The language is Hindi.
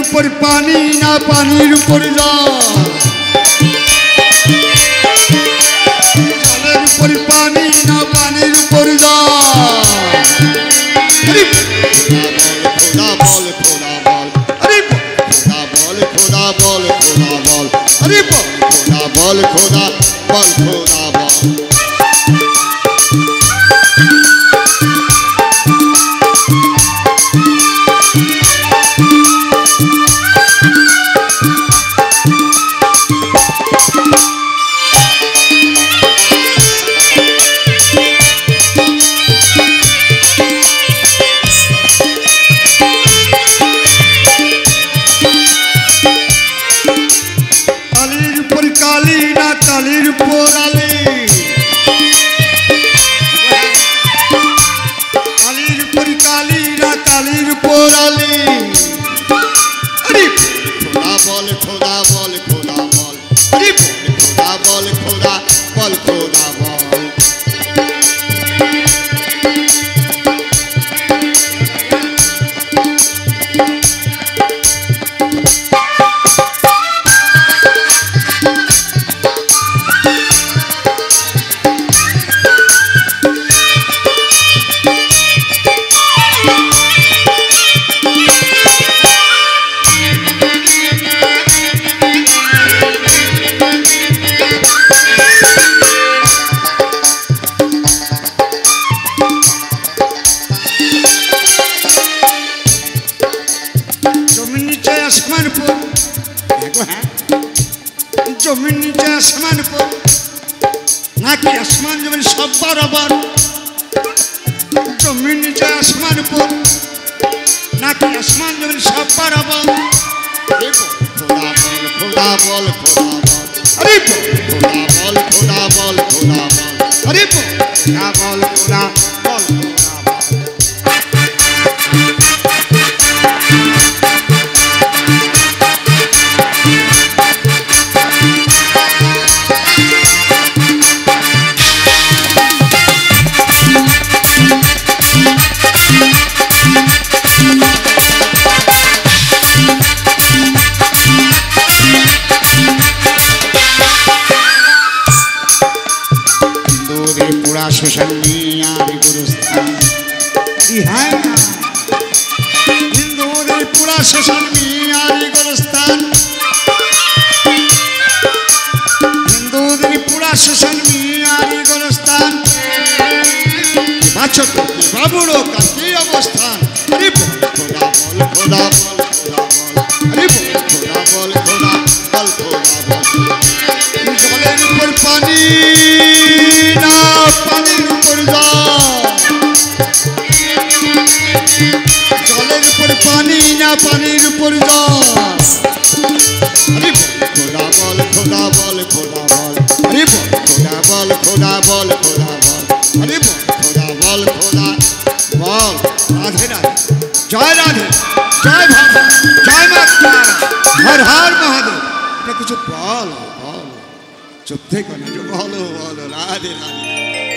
ऊपर पानी ना पानीर ऊपर जल जलेर ऊपर पानी ना पानीर ऊपर जल खुदा बोल खुदा बोल अरे खुदा बोल खुदा बोल खुदा बोल अरे खुदा बोल खुदा बोल खुदा बोल जमीन नीचे आसमान पर ना कि आसमान जमीन सब बराबर जमीन नीचे आसमान पर ना कि आसमान जमीन सब बराबर खुदा बोल खुदा बोल अरे खुदा बोल खुदा बोल खुदा बोल अरे खुदा बोल खुदा बोल शोषण गुरुस्थान हिंदू पूरा शोषण गुरुस्थान हिंदू पूरा शोषण गुरुस्थान बाबुड़ो का अवस्थान अरे खुदा बोल खुदा बोल अरे खुदा बोल खुदा बोल खुदा बोल जलेर ऊपर पानी ना पानीर ऊपर जलेर ऊपर पानी ना पानीर ऊपर अरे खुदा बोल खुदा बोल खुदा बोल अरे खुदा बोल खुदा बोल खुदा बोल अरे खुदा बोल खुदा बोल राधे राधे जय राधे जय भाव जय माता हर हर महादेव कुछ बोल बोल चुप थे को ना जो बोलो बोलो राधे राधे